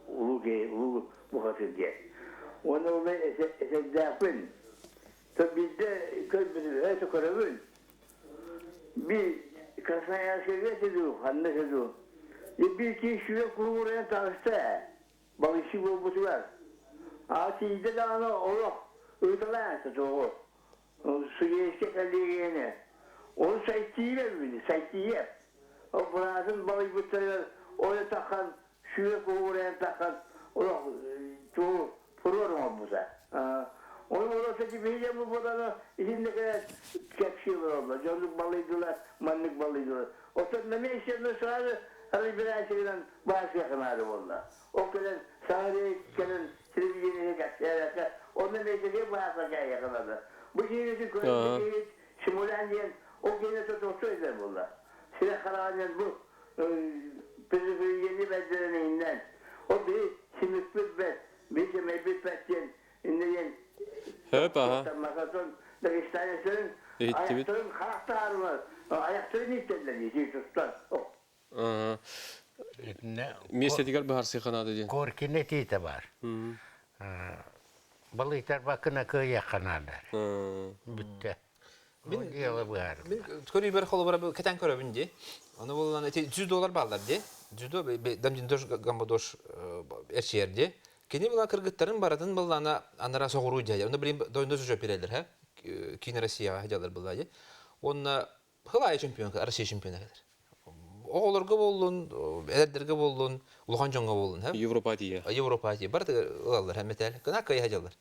ulu muhaseb diye. Onu onu esedapın. Tabi bizde köprüde her sokarabın. Bir kasaya seviyesi anlaşılıyor. Bir kişi şuraya kuruluraya tanıştı. Balışı bulbusu var. Sizde de ana olur. Ötelerse çoğu. Suya eşek elliğine. Onu saytiyi ver beni, saytiyi. O burasın balık bütçeler oraya takan, şuraya kuruluraya takan. Çoğu program bu da. Onu orası ki bir bu burada içinde kadar kepşiyorlar orada. Canlık balıydılar, manlık balıydılar. O da ne işlerinde sırada Hadi bir şeyden başka yakınları valla. O kadar sahne gelen televizyona kaçarak onunla mesela başka yakınları. Bu şeyi koyuyor. Simulan diyen o gene tutuyor eder valla. Size karanın bu yeni becereninden. O bir simit bet. Bir de mebit betken. İndiyen. Hep aha. Makasın. Dağıstan'ın ayakların karakterimi. Ayaklarını istediler. Yedi tutar. Aha. Ne? Mesedigar baharsı kanadı diyen. Korki netite var. Balıklar bakına köy yakanalar. Bitti. Bu diyalı var. Мен көрүй бір қолы бар кетен көрөбүн де. Аны болған $100 балдар де. $100 дамжин гамбадош эрчерде. Кени була кыргыттарын баратын булана анара согуру жай. Оны билим дойндо жөп берелер, ха. Кин Россия хажалар була же. Онна хылай чемпион, Россия чемпионы кадер. Оголорго болдун, элдерге болдун, улухан жонго болдун, ха. Европа дия. Европа дия. Бар алар хәметәл. Кына кай хажалар.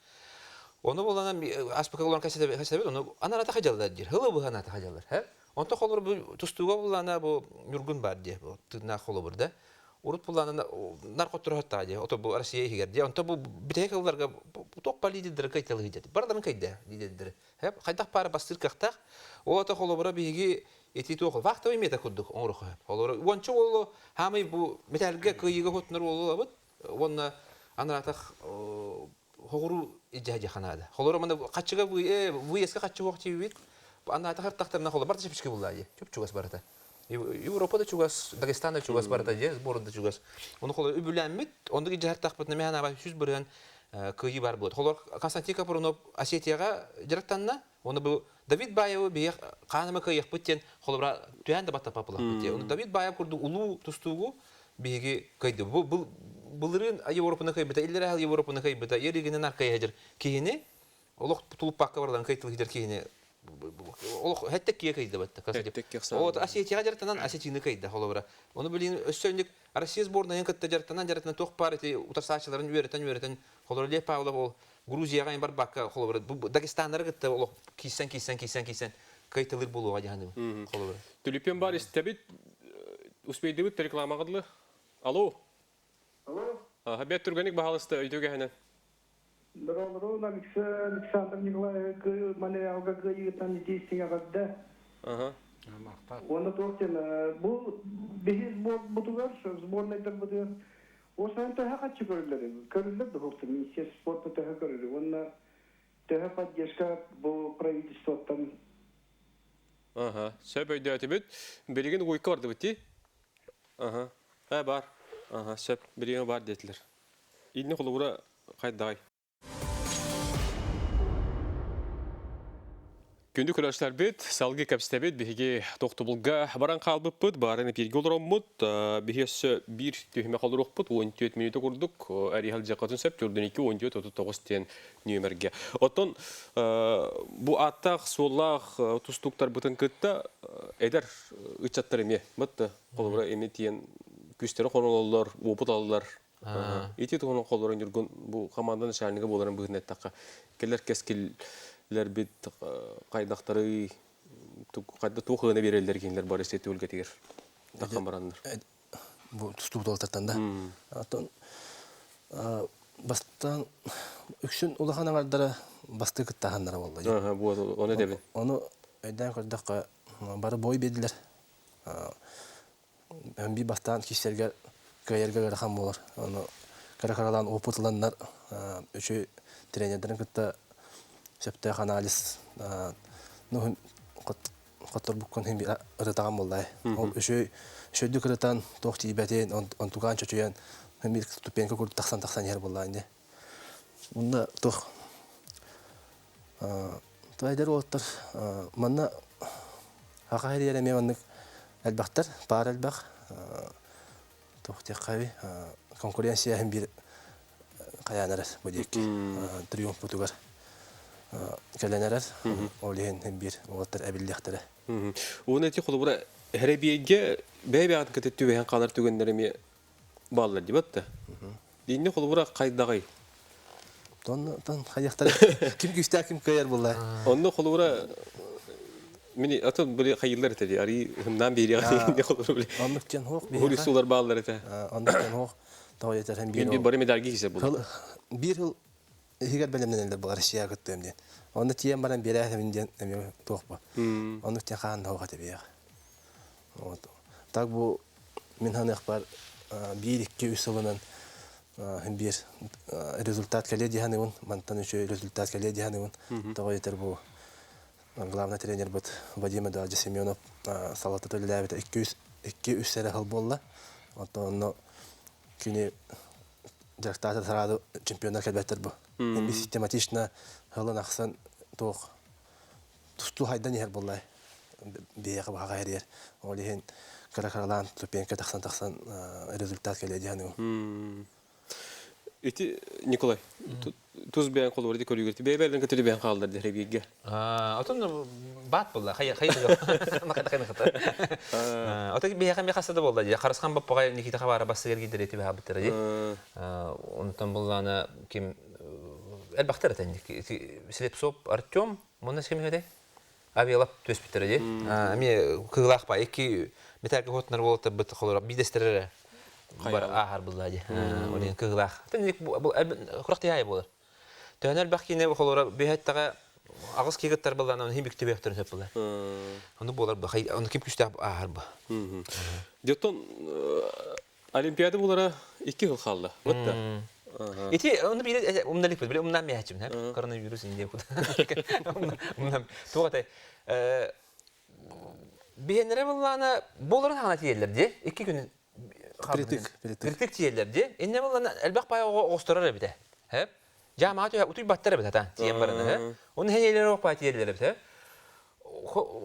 Оны болана аспека болгон касебет, оны анара тахажалдар дир. Хылы бу хана тахажалар, ха. Онто холор бу тустуга болана бу юргун бар ди, бу тына холо бурда. Урут булана наркотурхатта ди. Ото бу Россия хигер ди. Онто бу битекаларга ток полидидер кайталы ди. Бардан кайда дидер. Ха, кайдак пара бастыр кахтак. Ото холо бура биги эти тохол. Вакыт эмете кудук оңруху. Холор ончо боло хамы бу металге кыйга хотнор боло бут. Онна анара Хогуру ижаҗа ханада. Холор мында качыга бу эске качы вакыт бит. Анда тахар тахтарына холор барда чепишке булды. Чөп чугас барда. Европада чугас, Дагестанда чугас барда же, сборында чугас. Оны холор үбүләнмит, онда ижаһар тахпытны механа бар 100 бирен кыйы бар бут. Холор Константин Капронов Осетияга жараттанна, оны бу Давид Баев бие каныма кыйык биттен холора төәндә батта папыла бит. Оны Давид Баев курду улуу тустугу биге кайды. Бу Булырын Европаны кайбыта, иллер хал Европаны кайбыта, еригенен аркая хәҗер. Киене, олох тулып пакка бардан кайтыл хәҗер киене. Олох хәтта кие кайды батта. Вот Осетия жартанан Осетияны кайды холобра. Оны билин өссөнлек Россия сборная кытта жартанан тох пар эти утарсачыларын үйрәтен холобра ле Павлов ол Грузияга бар бакка холобра. Бу Дагестаннар кытта олох кисен кайтылыр булуга җаһаны холобра. Түлепен бар истебит успейди бит реклама кылды. Алло. Алло? Хабет турганик бахалысты өйдөгө хәнә. Здорово, Александр Николаевич, материалга кыйытан действия гадда. Ага. Оны тоқтен, бұл бейіз бұтығар, сборный тар бұтығар. Осыған тәхі қатшы көрілері. Көрілер де хоқты, Министерство спорта тәхі көрілері. Оны тәхі поддержка бұл правительствоттан. Ага. Сөп өйді өтебет. Береген ойқы барды бітті? Ага. Бар. Ага, сөп береген бар детілер. Идіне қолы бұра қайдағай. Күнді күләшләр бет, салғы кәпістәбет, бігеге тоқтыбылға баран қалбып бұд, бараны перге олырам мұд, бігесі бір түйіме қалыр оқпыд, 14 минуты құрдық, әрі хал жақатын сөп, 4-2-14-39 тен нөмерге. Оттан, бұл аттақ, солақ, тұстықтар бұтын күтті, әдір үтчаттар еме, бұтты, қолыбыра еме тиен күстері қонылалар, опыт алылар. Еті тұғының қолырын жүргін, бұл команданың шәрінігі боларын бұғын әттаққа. Келер кескелер бет қайдақтары, қайда тоқығына берелдер кеңлер бар есеті өлгетігер. Таққан барандар. Бұл тұсту бұдалтартан да. Бастан үксін ұлақан ағардары басты күттағандары болды. Оны дебін. Оны өйден көрдіққа бары бой беділер. Мен бір бастан кестерге көйерге ғарқан болар. Оны қарақаралан опытыландар үші тренердерін күтті сөпті анализ. Қоттыр бұққан хем бір ұрытаған болды. Ол үшөйді күрітан тоқты ебәтен, онтуған чөчөйен хем бір түпенкі көрді тақсан ер болды. Бұнда тоқ тойдер олттыр. Манна ақа әрі ереме онық әлбақтар, бар әлбақ. Тоқтек қави конкуренция hem bir kayanarız bu diyek triumf butugar kalanarız olihen hem bir oğutlar ebillektere. Onu eti kolu bura herebiyege bebe adın katetü ve kanar tügenlerimi bağlar diye battı. Dinle kolu bura kaydağay. Ton hayaktar kim güçler kim kayar bunlar. Onda kolu bura Мини атын били хайыллар этери, ари хымнан бери не холор биле. Оннуктен хоқ Хури сулар баалар эте. Оннуктен хоқ тауетер һәм Мен би бары медальги хисе бул. bir yıl higar belemden bu Rusya gittim diye. Onu tiyem baran berahe minden emi toqpa. Onu tiyem xan da vaqt biya. Tak bu min han axbar bir iki üsulunan hem bir результат keledi hanın mantan şu результат keledi hanın tavayeter bu главный тренер бит Вадим Эдуардович Семенов салата төлөбөт 2 үсере хал болла. Onu күне Директор сарады чемпиондар кәлбәттер бу. Мен систематично халын аксан тоқ. Тусту хайдан яр буллай. Бияга бага ярер. Олеген каракарлан тупенка таксан результат келеди аны. Ити Николай. Туз бен колор ди көрүгөртү. Бебелден көтүлү бен калдыр деребиге. Отон бат булла. Хай Накайны хата. Отон бияга мехасада болду. Карыскан баппага Никита хабары басты кергидер эти баа биттер ди. Онтон булланы ким элбактар тенди. Слепсоп Артем муна кемеде? Авиалап төс биттер ди. Ами кыглак ба эки металге хотнар болот бит колор бидестере. Бар ахар булла ди. Олен кыглак. Тенди бул куракты яй болор. Төнөр бакине колор бехеттага агыс кегеттер булган, аны химик төбөктөр төп булар. Аны болар бу, аны ким күчтә ахар бу. Деттон Олимпиада булара 2 жыл калды. Вот да. Ити аны бире умналык бил, умнан мәчим, коронавирус инде куда. Умнан тугата бенере булганы боларын хана тиеллерди. 2 күн Притик тиеллерди. Инде булганы элбак бая остырар бите. Хеп. Жамаат утуй баттар бит ата. Тием барына. Оны хенелер ок бай тиеллер бит.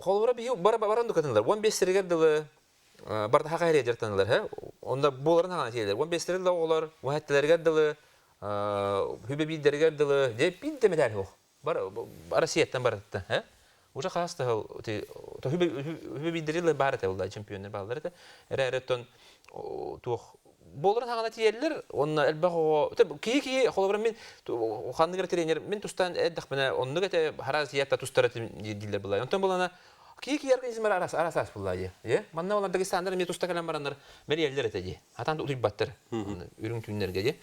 Холбора би баранды катынлар. 15 сергер дылы барда хакайре жертанлар, ха. Онда боларын хана тиеллер. 15 сергер да олар, вахатталарга дылы, хүбе биддергер дылы, деп бин демелер хо. Бар Россиядан баратты, ха. Уже хаста то хүбе биддерлер барата булда чемпионнар балдар да. Эререттон тух боларын хана тиеллер, оны элбаго ки холбора мен хандыгер тренер мен тустан эддик менә онны гете харазиятта тустар дилер булай. Онтон булана ки организмлар арасас булай. Манна олар Дагестандар мен туста калан барандар мен елдер этеди. Атан утуй баттыр. Үрүн күннәргә ди.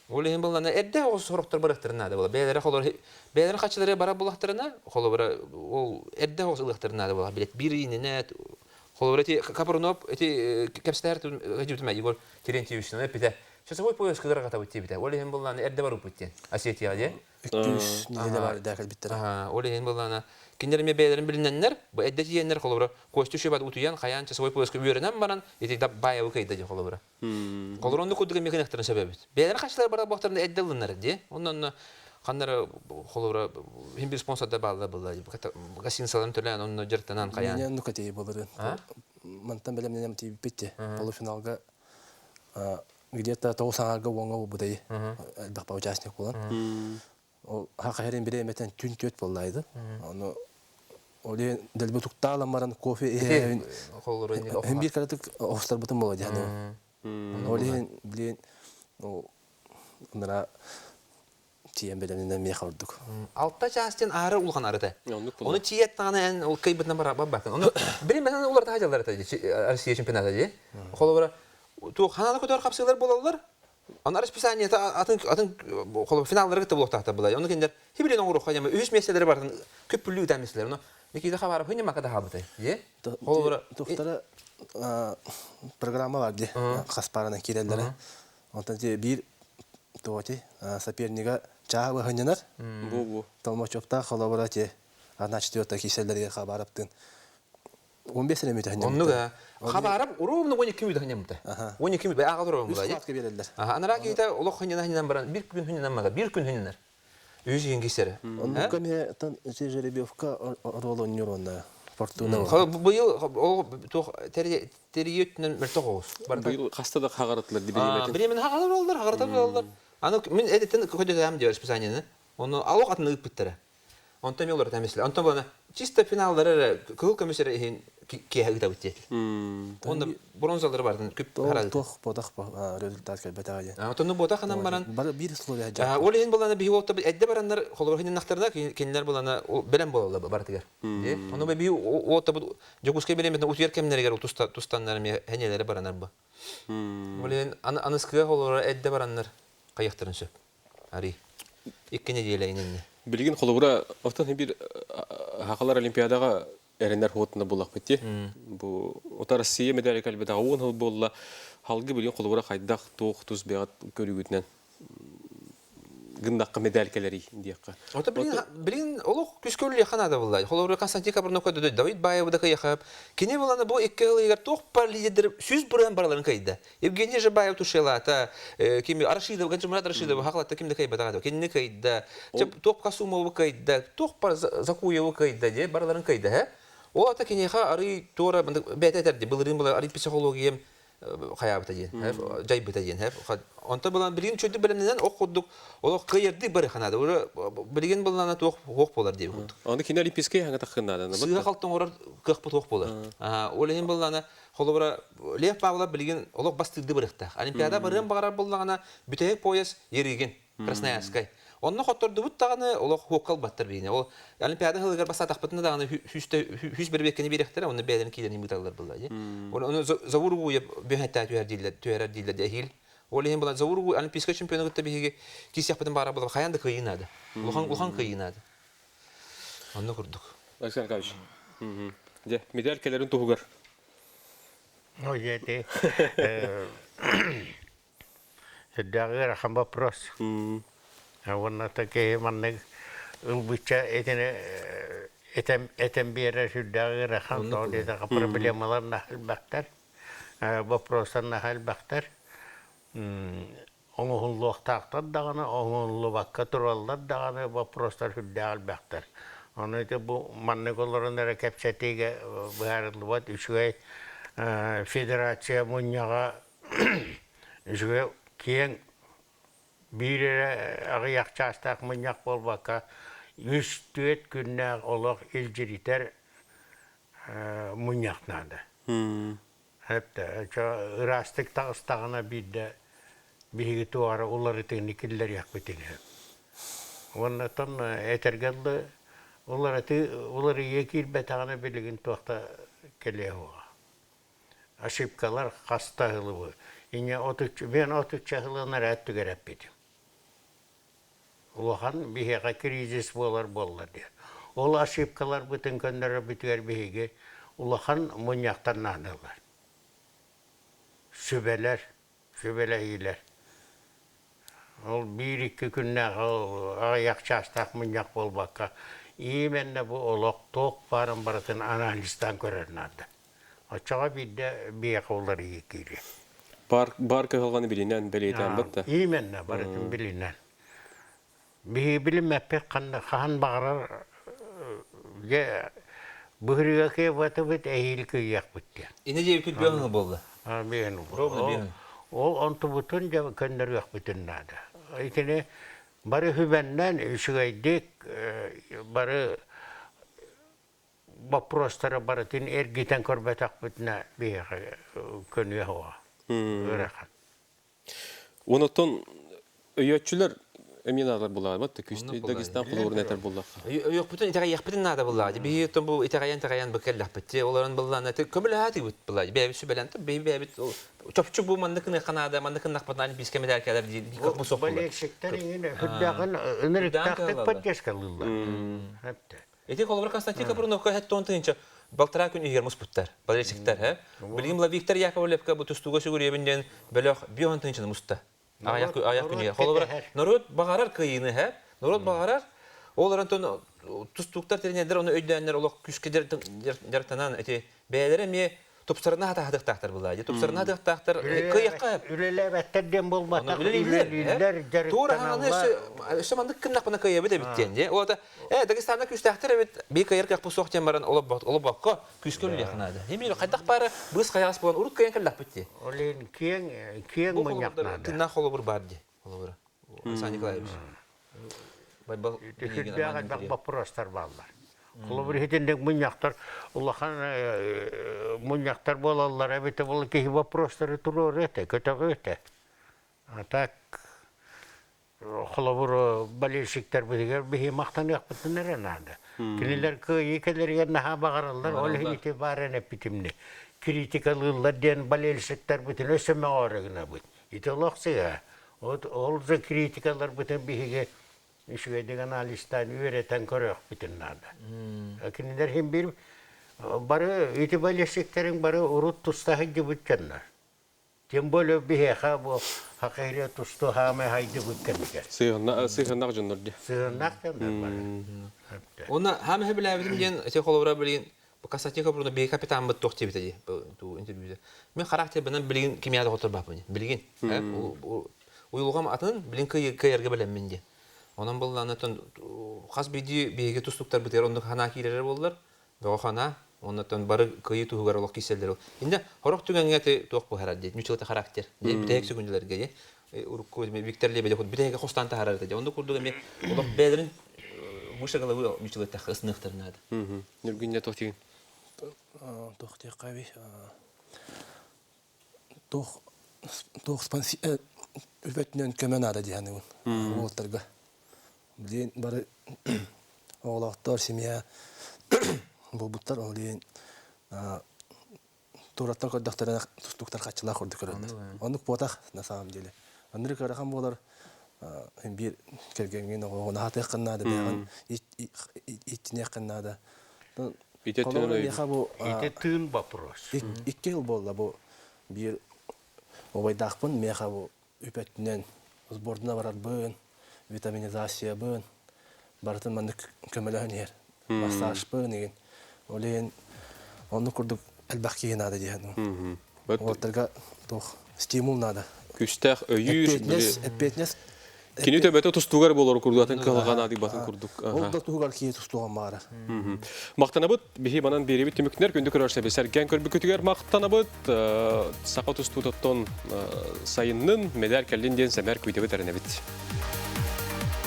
Олеген булана эдде о сороктор барыктырына да була. Бәйләре холор бәйләре качылары бара булактырына, холора ол эдде о сылыктырына да була. Билет биринене холорати Капорнов эти капстар гыжытма Егор Терентьевич на пите. Часовой поезд кыдыр ката бит бите. Олеген буланы эрде барып битен. Осетия ди. 200 неделе бар да биттер. Олеген буланы киндерме бейлерин билиненнер, бу эдде тиеннер холора косту шебат утуян каян часовой поезд күбөрөнөн баран эти да бая укайда ди холора. Холоронду кудуга механиктарын себеби. Бейлер качылар бара бактарында эдде лыннар ди. Ондан Ханнары холора хим бир спонсорда балда булла. Гасинсалар төлөн онны жертанан каян. Мен ну катей боларын. Мантан белемнен тип битти. Полуфиналга где-то тоосаңарга оңго будай. Бакпа участник болгон. Ол хакайрын бире метен түн төт боллайды. Аны оле делбе тукталам баран кофе холора инде. Хим бир каратык остар бутун болду аны. Оле билен онара тием белемнен ме калдык. Алтта частен ары улган арыта. Оны тиет таны ол кайбытна бара бакын. Оны бир менен улар тажалар та Россия чемпионаты ди. Холора ту хананы көтөр капсылар болалар. Аны расписание атын холора финалларга да блоктакта булай. Оны кендер хибилен оңрук кайма 3 меселери бар. Көпүлүү дамислер. Оны Никита хабар хыны макада хабытай. Холора Тоқтара программа бар ди. Каспарына кирелләре. Онтан бир тоти сопернига чагы хыннар. Бу. Толмачопта холобрати. Ана 4-та киселлерге хабарыптын. 15 минут хыннар. Оннуга хабарап уровно 12 минут хыннар. 12 минут ага турам булай. Үстү берелдер. Анара кийте улук хыннар баран 1 күн хыннар мага 1 күн хыннар. Үйсүген кисере. Онну кеме тан жеребевка роло нюрона. Фортуна. Быйыл ол териеттен мертогоз. Быйыл кастада хагаратлар диберемет. Биремен хагалар болдур, хагаратар болдур. Аны мен эдеттен көдөм деп расписаниени. Оны алок атын ыгып биттер. Онтон мелор тамесле. Онтон бана чисто финалдары кыл комиссары кеһәге дә үтте. Онда бронзалары бардын күп харалды. Тох бодах результат кәлбәтәгә. Атыны бота ханам баран. Bir условия жак. Ол ен боланы бии отта әдде бараннар холорхин нахтарда кинләр боланы белән булалар бартыгар. Оны бии отта жокускай белән утыр кемнәргә тустаннар ме хәнәләре баранар бу. Ол ен аныскыга холора әдде бараннар каяктырын сөп. Ари. Иккене диеләйнен. Билген холобура офтан бир хакалар олимпиадага эренер хотна булак битти. Бу ота Россия медаль калбета он хол болла. Халгы билген холобура кайдак тох туз бегат көрүгүтнен. Гындакка медалькалери диякка. Ота билген олук күскөлле ханада буллай. Холобура Константин Кабрнокко дөй Давид Баев да каяхап. Кине буланы бу 2 елгар тох пар лидер сүз буран барларын кайда. Евгений Жабаев тушелата, кими Аршидов, Ганжмурат Аршидов хаклатта кимде кайбата. Кине кайда. Тох Касумов кайда. Тох пар Закуев кайда де барларын кайда, ха? О ата кинеха ари тора бететерди булырын булар ари психологиям хаябыта ден. Жайбыта ден. Онта булан билген чөйдү белемнен окудук. Ол кыйырды бер ханада. Билген булана тох ок болар деп. Аны кине олимпийский ханга такыннады. Сыга калтын орар кых бут ок болар. Ол ен булана холобра Лев Павлов билген олок бастырды бирикта. Олимпиада бирен багара буллагана бүтек пояс ериген. Красноярскай. Онны хотторду буттаганы олок хоккал баттыр бейне. Ол Олимпиада хылыгар баса тахпытны даганы хүз бер бекени беректер, оны бәден киден миталлар булды. Оны завургу бехәтә төәр диләр дәхил. Ол ен була завургу олимпийский чемпионы гытты биге кисяптан бара була хаянда кыйнады. Улхан кыйнады. Онны күрдүк. Александр Кавич. Де медаль келерин тугар. Ну, это дагы рахам вопрос. Вон такие манны улбуча этем бере дагы рахам то это проблемалар нахил бактар. Вопростар нахил бактар. Оңоллук тактар даганы оңоллу бакка тураллар даганы вопростар дагы бактар. Аны это бу манны колларын кепчетеге баарылып үшгөй федерация муньяга үшгөй кең бире агыяк частак муньяк болбакка 3-4 күннәк олох илҗиритер муньякнады. Хәтта растык тагыстагына бидде биге туары улары техникиллер як битене. Оннан этергәлде улары екил бетагына билеген тохта келеһо. Ошибкалар хастагылы. Ине мен 33 жылына рәттү керәп бит. Улахан биһеге кризис болар ди. Ол ошибкалар бүтән көндәре битер биһеге улахан муньяктан нанылар. Sübeleyler. Ol 1-2 günne ayak çastaq mınyak bolbakka. İyimenne bu olaq toq barın analistan görürnadı. Açağa bir de biyak olar yekili. Bar kılganı bilinen beleyten batta. İyimenne barın bilinen. Bilinme pek kan bağırar. Bıhırıya ki vatı bit ehil kıyyak bitti. İne diye bir biyonu boldu. Biyonu boldu. Ol ontu bütün könler yok bütün nada. İkine barı hübenden şügaydik barı baprostara barıtın ergiten korbetak bütüne bir könüye hava. Onotun öýetçiler eminalar bular, batta küstü Dagestan kulurun eter bullar. Yok bütün itayak bütün nada bullar. Bir ton bu itayan bakırlar bitti. Onların bullarına kömür hati bit bullar. Bir sübelent bir çöpçü bu mandakın kanada mandakın nakpatan biz kemer kadar değil. Bu sokak. Böyle eksikler yine hüddağın ınırık taktık podcast kalırlar. Hatta. Ete kolabor Konstantin Kaprunokko hatta ontunca Baltara gün yer musputlar. Böyle eksikler ha. Bilgim la Viktor Yakovlevka bu tustuga siguriye binden böyle bir ontunca musta. Ayak günü. Kolabor narod bağarar kıyını ha. Narod bağarar. Onların ton tustuklar teriner onu ödlenler olak küskeder dertanan ete beylere mi topsarına hata taktar bulaydı. Topsarına hata taktar kıyakka. Üleler betterden bulmatak. Üleler. Doğru hanı işte mandık kınnak bana kıyabı da bittiğinde. O da Dagestan'da küstahtar evet bir kıyar kapı soğukçan baran olup bakka küskölü yakınadı. Yemin kaydak para bız kayas bulan uruk kıyan kallak bitti. Olen kiyen manyaknadı. Tınnak olubur bardı. Olubur. San Nikolaevich. Hüddağın bak baprostar bağlar. Құлы бір хетендек мұняқтар, ұлақан мұняқтар болалар, әбеті бұл кейі вопростары тұру өте, көтігі өте. Так, құлы бір болельщиктер бітігер бейі мақтан яқпытын әрінады. Кенелер екелерге наға бағаралар, ол хеніте барын әппетіміне. Критикалылар ден болельщиктер бітін өсіме орығына бұд. Ите лоқсыға, ол за критикалар бітін бейіге Ишуге деген алистан үйретен көрөк бүтін нада. Кенелер хем бір бары ите болельщиктерин бары урут тустағы жібіткеннер. Тем более бейеқа бұл хақире тусту хаме хайды бүткенге. Сыйғаннақ жонлар. Сыгыннақ жонлар бары. Оны хам хебиләбидим ден те холовра билин касатика бурда бей капитан бит тохти битеди ту интервьюда. Мен характер бенен билин кимияда отур бапын. Билген. Уйылгам атын билин кыйырга белем менде. Онан булланы тон хас биди бейге тустуктар битер ондук хана килер болдулар. Бохана оннан бары кыйы тугар олок киселдер. Инде хорок түгөнгө те ток бу характер, мүчөлөтө характер. Битек секундаларга урукко Виктор Лебедев хот битеге хостан тахарар деди. Онду курдуга мен олок бедрин мушагала вы мүчөлөтө хысныктыр нада. Нургинне тохтиген. Тохте қави. Тох спанси үбетнен көмөнада дияны бу. Олтарга. Билен бары оғлақтар семья болбуттар олен тураттар көддақтарына тустуктар қачылар құрды көрінді. Онық ботақ на самом деле. Оныры көріған болар бір кергенген оғына хаты қыннады бәғын иттіне қыннады. Ите тыын вопрос. Икке ел болды бұл бір обайдақпын меға бұл үпәттінен сбордына барар бұн, витаминизация бұн, барытын манды көміліғін ер, массаж бұн еген. Олен оны күрдік әлбәқ кейін ады дейін. Олтарға стимул нады. Күстәқ өйір. Әппетнес. Кини төбәті тұстуғар болар күрдуатын қылған ады батын күрдік. Ол да тұғар кейін тұстуған мағара. Мақтанабыт, бейі банан беребет темікнер көнді көрерсе бесер ген көрбі көтігер мақтанабыт, сақа тұстуғыттон сайынның медал кәлден ден сәмәр көйтебет әрінебет.